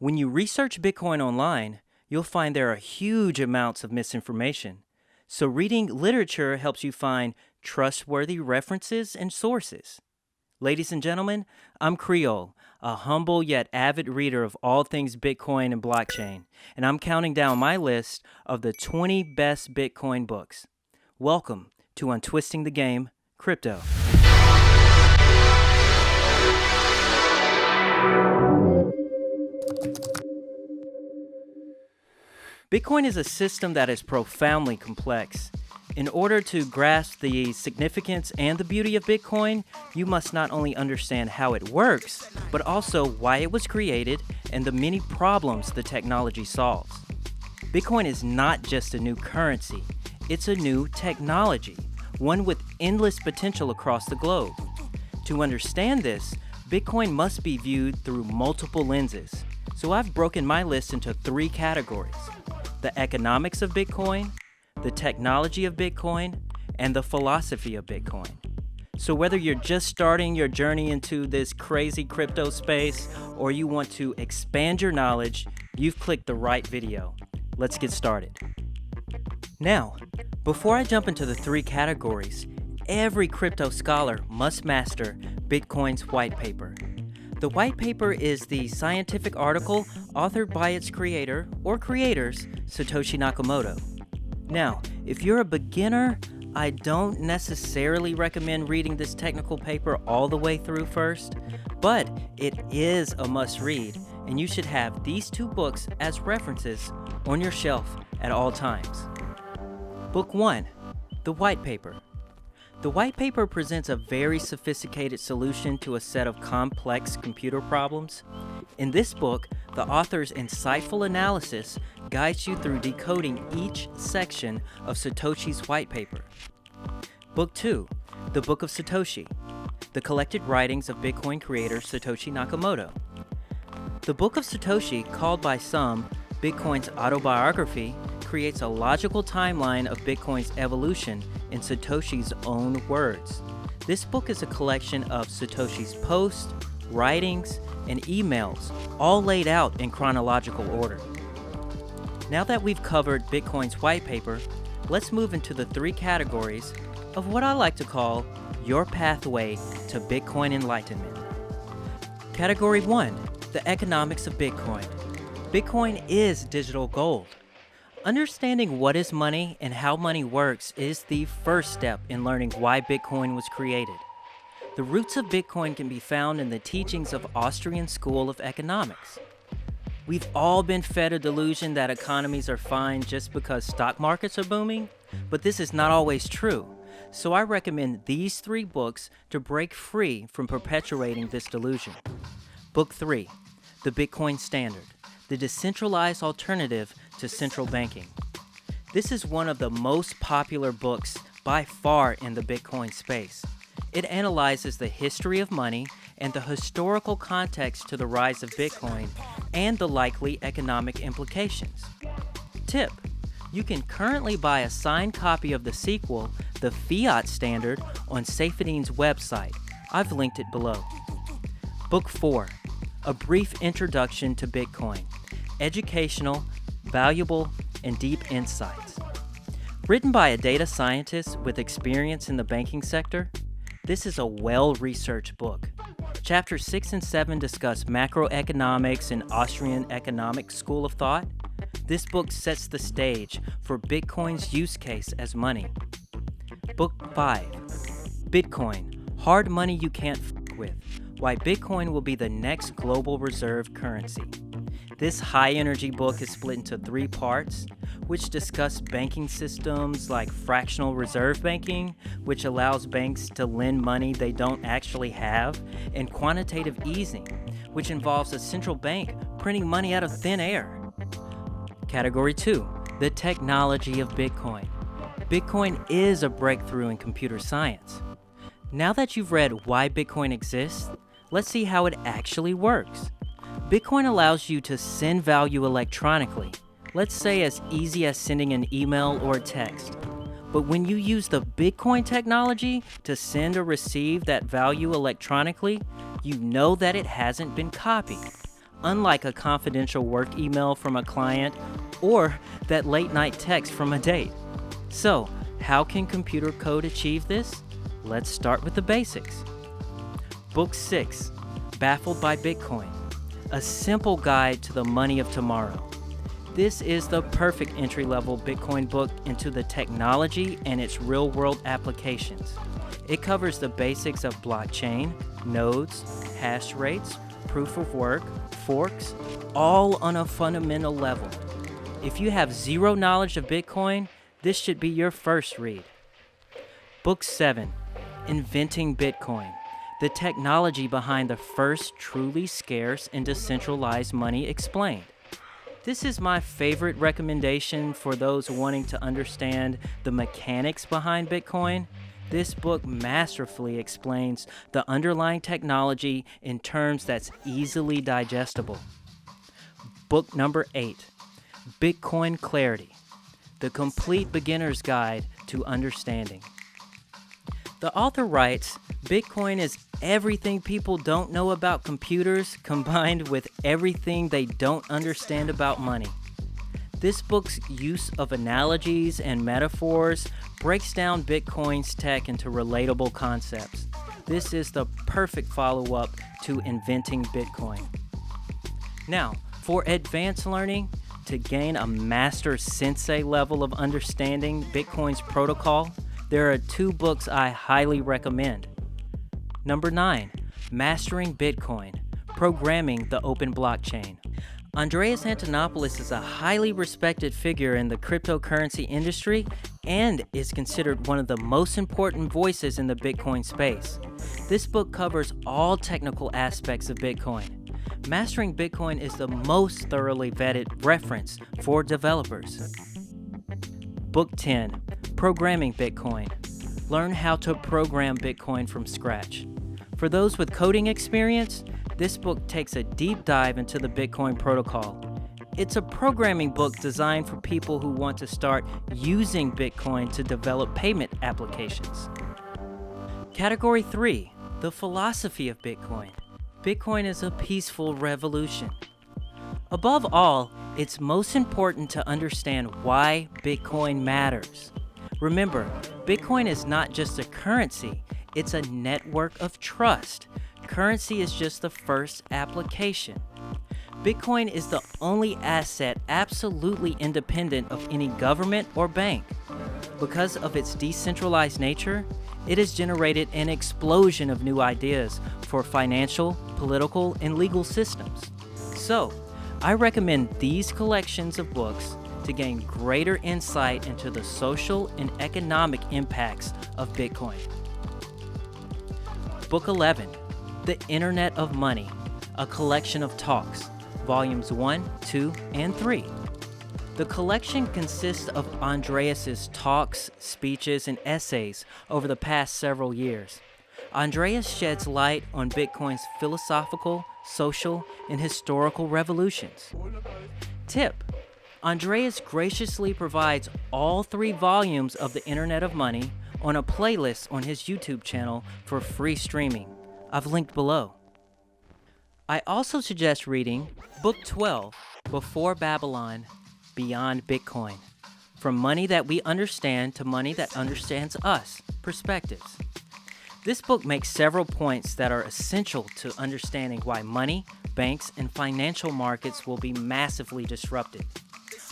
When you research Bitcoin online, you'll find there are huge amounts of misinformation. So reading literature helps you find trustworthy references and sources. Ladies and gentlemen, I'm Creole, a humble yet avid reader of all things Bitcoin and blockchain, and I'm counting down my list of the 20 best Bitcoin books. Welcome to Untwisting the Game, Crypto. Bitcoin is a system that is profoundly complex. In order to grasp the significance and the beauty of Bitcoin, you must not only understand how it works, but also why it was created and the many problems the technology solves. Bitcoin is not just a new currency, it's a new technology, one with endless potential across the globe. To understand this, Bitcoin must be viewed through multiple lenses. So I've broken my list into 3 categories: the economics of Bitcoin, the technology of Bitcoin, and the philosophy of Bitcoin. So whether you're just starting your journey into this crazy crypto space or you want to expand your knowledge, you've clicked the right video. Let's get started. Now, before I jump into the 3 categories, every crypto scholar must master Bitcoin's white paper. The white paper is the scientific article authored by its creator or creators, Satoshi Nakamoto. Now, if you're a beginner, I don't necessarily recommend reading this technical paper all the way through first, but it is a must-read, and you should have these 2 books as references on your shelf at all times. Book 1, The White Paper. The white paper presents a very sophisticated solution to a set of complex computer problems. In this book, the author's insightful analysis guides you through decoding each section of Satoshi's white paper. Book 2, The Book of Satoshi, the collected writings of Bitcoin creator Satoshi Nakamoto. The Book of Satoshi, called by some Bitcoin's autobiography, creates a logical timeline of Bitcoin's evolution in Satoshi's own words. This book is a collection of Satoshi's posts, writings, and emails, all laid out in chronological order. Now that we've covered Bitcoin's white paper, let's move into the 3 categories of what I like to call your pathway to Bitcoin enlightenment. Category 1, the economics of Bitcoin. Bitcoin is digital gold. Understanding what is money and how money works is the first step in learning why Bitcoin was created. The roots of Bitcoin can be found in the teachings of Austrian School of Economics. We've all been fed a delusion that economies are fine just because stock markets are booming, but this is not always true. So I recommend these 3 books to break free from perpetuating this delusion. Book 3, The Bitcoin Standard, the decentralized alternative to central banking. This is one of the most popular books by far in the Bitcoin space. It analyzes the history of money and the historical context to the rise of Bitcoin and the likely economic implications. Tip: you can currently buy a signed copy of the sequel, The Fiat Standard, on Saifedean's website. I've linked it below. Book 4, A Brief Introduction to Bitcoin. Educational, valuable, and deep insights. Written by a data scientist with experience in the banking sector, this is a well-researched book. Chapters 6 and 7 discuss macroeconomics and Austrian economic school of thought. This book sets the stage for Bitcoin's use case as money. Book 5, Bitcoin, Hard Money You Can't F With, Why Bitcoin Will Be the Next Global Reserve Currency. This high-energy book is split into 3 parts, which discuss banking systems like fractional reserve banking, which allows banks to lend money they don't actually have, and quantitative easing, which involves a central bank printing money out of thin air. Category 2, the technology of Bitcoin. Bitcoin is a breakthrough in computer science. Now that you've read why Bitcoin exists, let's see how it actually works. Bitcoin allows you to send value electronically, let's say as easy as sending an email or a text. But when you use the Bitcoin technology to send or receive that value electronically, you know that it hasn't been copied. unlike a confidential work email from a client or that late-night text from a date. So, how can computer code achieve this? Let's start with the basics. Book 6, Baffled by Bitcoin, a simple guide to the money of tomorrow. This is the perfect entry-level Bitcoin book into the technology and its real-world applications. It covers the basics of blockchain, nodes, hash rates, proof of work, forks, all on a fundamental level. If you have zero knowledge of Bitcoin, this should be your first read. Book 7, Inventing Bitcoin, the technology behind the first truly scarce and decentralized money explained. This is my favorite recommendation for those wanting to understand the mechanics behind Bitcoin. This book masterfully explains the underlying technology in terms that's easily digestible. Book number 8, Bitcoin Clarity, the complete beginner's guide to understanding. The author writes, Bitcoin is everything people don't know about computers combined with everything they don't understand about money. This book's use of analogies and metaphors breaks down Bitcoin's tech into relatable concepts. This is the perfect follow-up to Inventing Bitcoin. Now, for advanced learning, to gain a master sensei level of understanding Bitcoin's protocol, there are 2 books I highly recommend. Number 9, Mastering Bitcoin, Programming the Open Blockchain. Andreas Antonopoulos is a highly respected figure in the cryptocurrency industry and is considered one of the most important voices in the Bitcoin space. This book covers all technical aspects of Bitcoin. Mastering Bitcoin is the most thoroughly vetted reference for developers. Book 10, Programming Bitcoin. Learn how to program Bitcoin from scratch. For those with coding experience, this book takes a deep dive into the Bitcoin protocol. It's a programming book designed for people who want to start using Bitcoin to develop payment applications. Category 3, the philosophy of Bitcoin. Bitcoin is a peaceful revolution. Above all, it's most important to understand why Bitcoin matters. Remember, Bitcoin is not just a currency, it's a network of trust. Currency is just the first application. Bitcoin is the only asset absolutely independent of any government or bank. Because of its decentralized nature, it has generated an explosion of new ideas for financial, political, and legal systems. So, I recommend these collections of books to gain greater insight into the social and economic impacts of Bitcoin. Book 11, The Internet of Money, a collection of talks, volumes 1, 2, and 3. The collection consists of Andreas's talks, speeches, and essays over the past several years. Andreas sheds light on Bitcoin's philosophical, social, and historical revolutions. Tip: Andreas graciously provides all 3 volumes of The Internet of Money on a playlist on his YouTube channel for free streaming. I've linked below. I also suggest reading Book 12, Before Babylon, Beyond Bitcoin. From Money That We Understand to Money That Understands Us, Perspectives. This book makes several points that are essential to understanding why money, banks, and financial markets will be massively disrupted.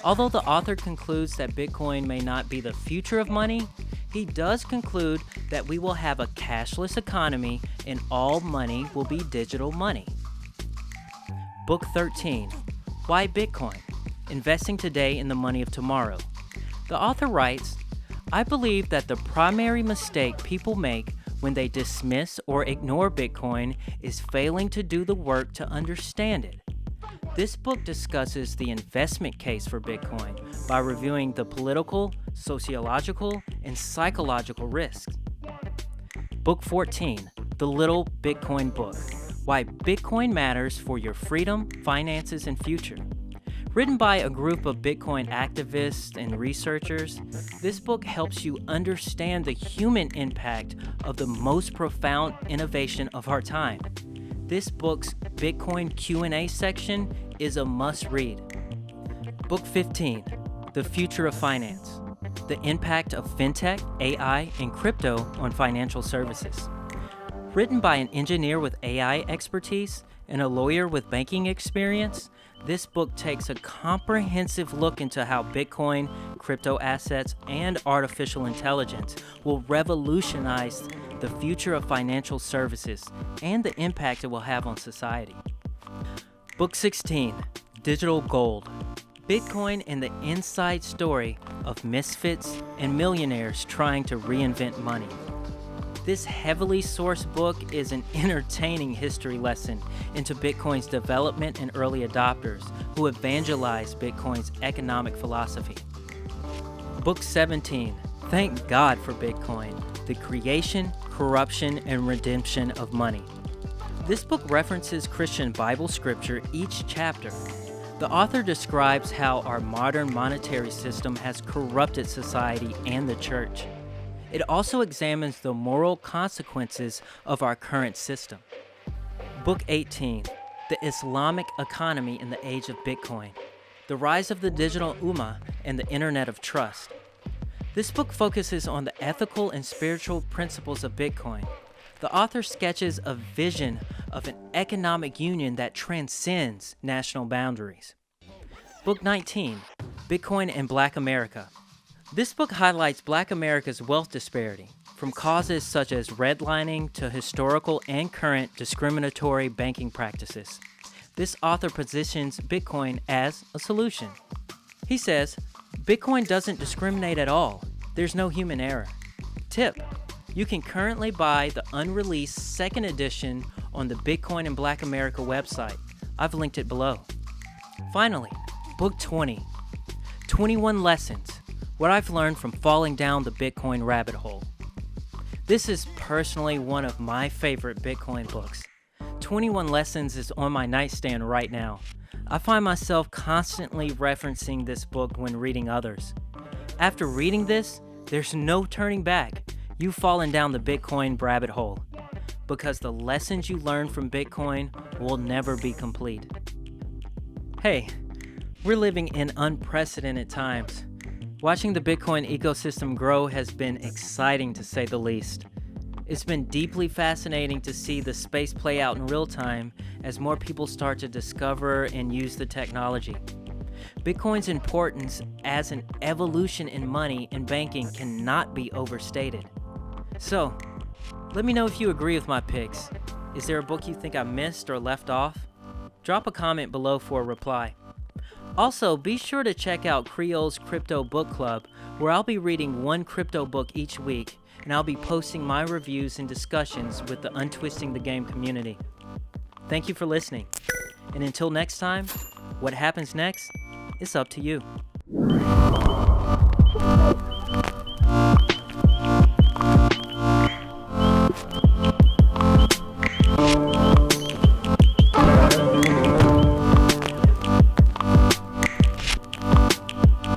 Although the author concludes that Bitcoin may not be the future of money, he does conclude that we will have a cashless economy and all money will be digital money. Book 13, Why Bitcoin? Investing Today in the Money of Tomorrow. The author writes, I believe that the primary mistake people make when they dismiss or ignore Bitcoin is failing to do the work to understand it. This book discusses the investment case for Bitcoin by reviewing the political, sociological, and psychological risks. Book 14, The Little Bitcoin Book, Why Bitcoin Matters for Your Freedom, Finances, and Future. Written by a group of Bitcoin activists and researchers, this book helps you understand the human impact of the most profound innovation of our time. This book's Bitcoin Q&A section is a must-read. Book 15, The Future of Finance, The Impact of Fintech, AI, and Crypto on Financial Services. Written by an engineer with AI expertise and a lawyer with banking experience, this book takes a comprehensive look into how Bitcoin, crypto assets, and artificial intelligence will revolutionize the future of financial services and the impact it will have on society. Book 16, Digital Gold, Bitcoin and the inside story of misfits and millionaires trying to reinvent money. This heavily sourced book is an entertaining history lesson into Bitcoin's development and early adopters who evangelized Bitcoin's economic philosophy. Book 17, Thank God for Bitcoin, The Creation, Corruption, and Redemption of Money. This book references Christian Bible scripture each chapter. The author describes how our modern monetary system has corrupted society and the church. It also examines the moral consequences of our current system. Book 18, The Islamic Economy in the Age of Bitcoin, The Rise of the Digital Ummah and the Internet of Trust. This book focuses on the ethical and spiritual principles of Bitcoin. The author sketches a vision of an economic union that transcends national boundaries. Book 19, Bitcoin and Black America. This book highlights Black America's wealth disparity, from causes such as redlining to historical and current discriminatory banking practices. This author positions Bitcoin as a solution. He says, Bitcoin doesn't discriminate at all. There's no human error. Tip: you can currently buy the unreleased second edition on the Bitcoin and Black America website. I've linked it below. Finally, Book 20, 21 Lessons, What I've Learned from Falling Down the Bitcoin Rabbit Hole. This is personally one of my favorite Bitcoin books. 21 Lessons is on my nightstand right now. I find myself constantly referencing this book when reading others. After reading this, there's no turning back. You've fallen down the Bitcoin rabbit hole, because the lessons you learn from Bitcoin will never be complete. Hey, we're living in unprecedented times. Watching the Bitcoin ecosystem grow has been exciting to say the least. It's been deeply fascinating to see the space play out in real time as more people start to discover and use the technology. Bitcoin's importance as an evolution in money and banking cannot be overstated. So, let me know if you agree with my picks. Is there a book you think I missed or left off? Drop a comment below for a reply. Also, be sure to check out Creole's Crypto Book Club, where I'll be reading one crypto book each week, and I'll be posting my reviews and discussions with the Untwisting the Game community. Thank you for listening, and until next time, what happens next is up to you.